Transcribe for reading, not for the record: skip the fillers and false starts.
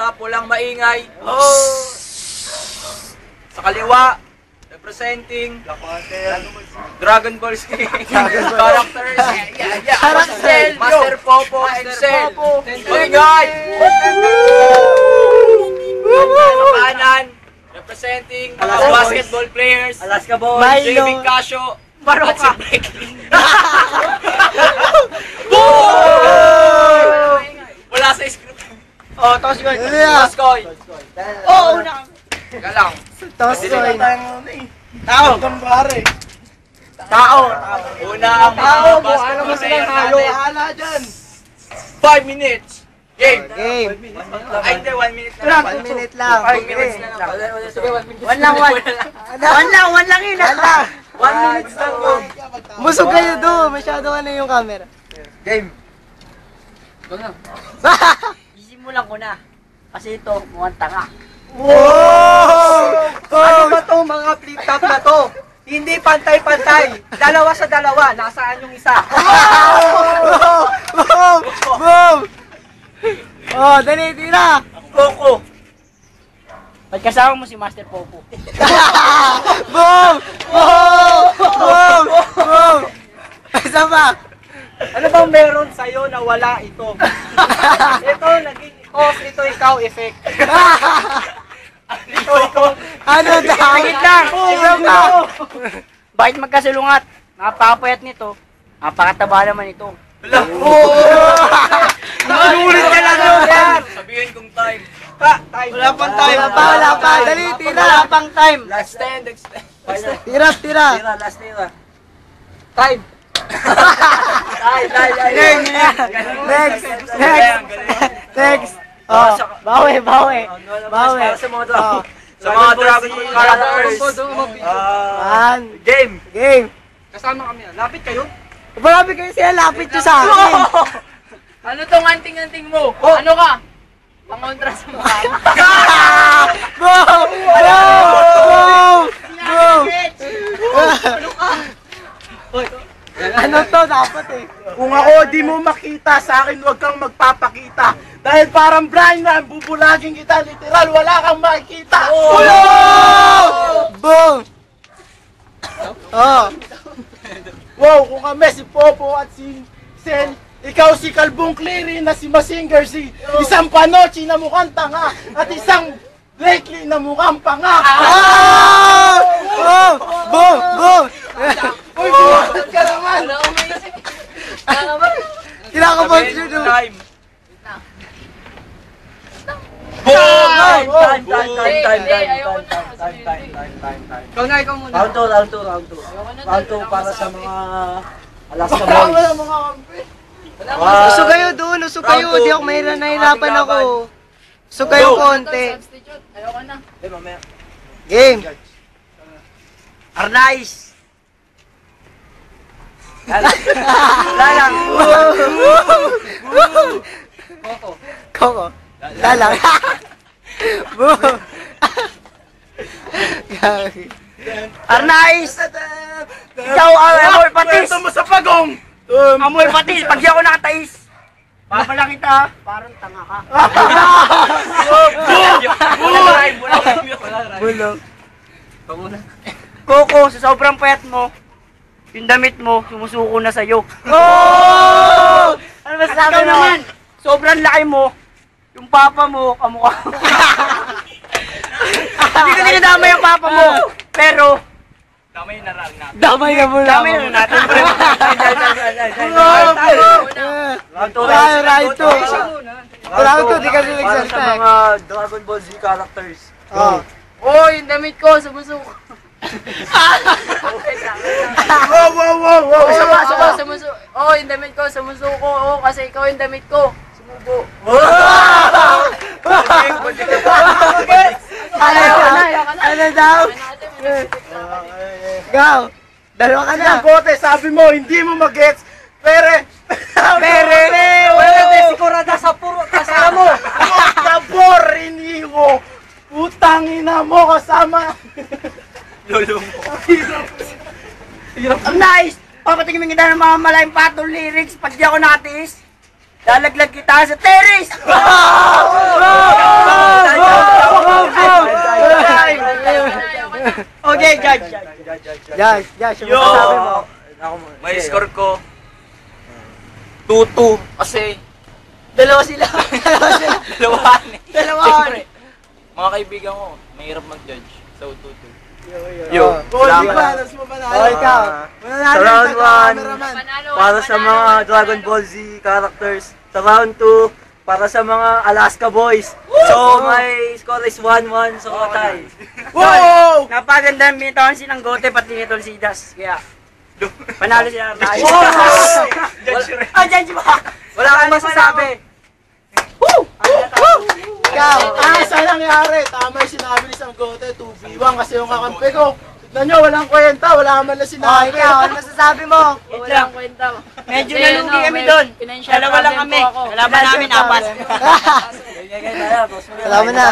Stop, walang maingay. Sa kaliwa, representing Dragon Ball Z characters. Master Popo and Cell. Maingay! Kanan, representing mga basketball players. Alaska Boys. JB Casio. Baroka. Wala sa script. Oh, toss coin. Toss coin. Oh, una. Teka lang. Toss coin. Tao. Tao. Una ang mga basketball players natin. Hala dyan. 5 minutes. Game. Game. Ay, hindi. 1 minute na lang. 1 minute lang. 5 minutes na lang. Sige, 1 minute. One lang yun. 1 minute lang yun. Busog kayo doon. Masyado yung camera. Game. Isimulan ko na. Kasi ito, mukhang tanga. Wow! Ano ba itong mga flip-top na to? Hindi pantay-pantay. Dalawa sa dalawa. Nasaan yung isa? Boom! Boom! Oh, dali, tira! Coco. Ba't kasama mo si Master Popo? Boom! Boom! Boom! Boom! Isa ba? Ano bang meron sa'yo na wala ito? Ito, naging cause, ito ikaw, effect. Ito, ikaw. Ano daw? Sagit lang! Bakit magkasulungat? Napakapayat nito. Napakataba naman ito. Nakulit ka lang yun! Sabihin kong time. Time. Wala pang time. Wala pa. Dali, tira. Wala pang time. Extend. Tira. Last tira. Time. Next. Oh, bawi. Sa mga Dragon Ball characters. Game. Kasama kami. Lapit kayo. Marami kayo sila, lapit nyo sa akin. Ano tong anting-anting mo? Ano ka? Pangontra sa mukha mo. Boom! Ano to dapat eh? Kung ako di mo makita sa akin, huwag kang magpapakita. Dahil parang Brian na, bubulagin kita, literal, wala kang makikita. Boom! Oh. Wow, kung kami si Popo at si Cell, ikaw si Kalbong Cleary na si Masinger, si isang Panochi na mukhang tanga at isang Blakely na mukhang panga. Boom! Uy, buwasan ka naman! Kinakabot nyo doon. Time. Time. Ikaw muna. Round 2 para sa mga Alaska Boys. Usog kayo doon, usog kayo. Di ako nahirapan ako. Usog kayo konti. Ayoko na. Game. Arnais! Lalang. Coco. Lalang. Boom. Arnais! Ikaw ang amoy patis! Kwento mo sa pagong! Amoy patis! Pag di ako nakatais! Papala kita! Parang tanga ka. Bulog. Coco, sa sobrang payat mo, yung damit mo, sumusuko na sa'yo. Ano ba sabi naman? Sobrang laki mo, yung papa mo, kamukha mo. Hindi ko dinadama yung papa mo, pero Damay na lang natin. Damay na muna. dami na natin. Round 2, di kasi Para sa nagsalita eh. mga Dragon Ball Z characters. Oh, yung damit ko, sumusuko. Wow! Sumusuko. Oh, yung damit ko, sumusuko. Oh, kasi ikaw yung damit ko. Sumubo. Ano daw? Go! Dalawa ka na. Bote, sabi mo, hindi mo mag-gets. Pere! Wala na sigurada sa puro. Kasama mo. Sabor, iniho! Putang ina mo kasama! Lolo mo. Ang nice! Papatingin kita ng mga malayang patong lyrics. Pag di ako nakatiis, lalaglag kita sa terrace! Josh, yung Yo! masasabi mo. Ako mo. May score ko 2-2 kasi Dalawa sila. dalawahan eh. Dalawahan. Siyempre, mga kaibigan ko, mahirap mag-judge. So 2-2. Yo, Oh, di salamat. ba? Tapos mo panalo. Oh, ikaw. Mananalo Sa round yung one, cameraman. Panalo, para sa panalo, mga panalo, Dragon panalo. Ball Z characters. Sa round 2, para sa mga Alaska Boys. So, may score is 1-1. So, tie. Wow! Napaganda ang binitawan si ng Gote pati ni Tolsidas. Kaya, panalo siya tayo. Ah, dyan si Bak. Wala akong masasabi. Ikaw, saan nangyari? Tama yung sinabi ni Sam Gote, 2v1 kasi yung kakampi ko. Tignan nyo, walang kwenta, wala man lang Oh, sinabi. ikaw, ano masasabi mo? Walang kwenta. Medyo Kasi, nalugi ano, kami may doon. financial Dalawa lang problem kami. po ako. Kalaban namin, apat. Salamat na.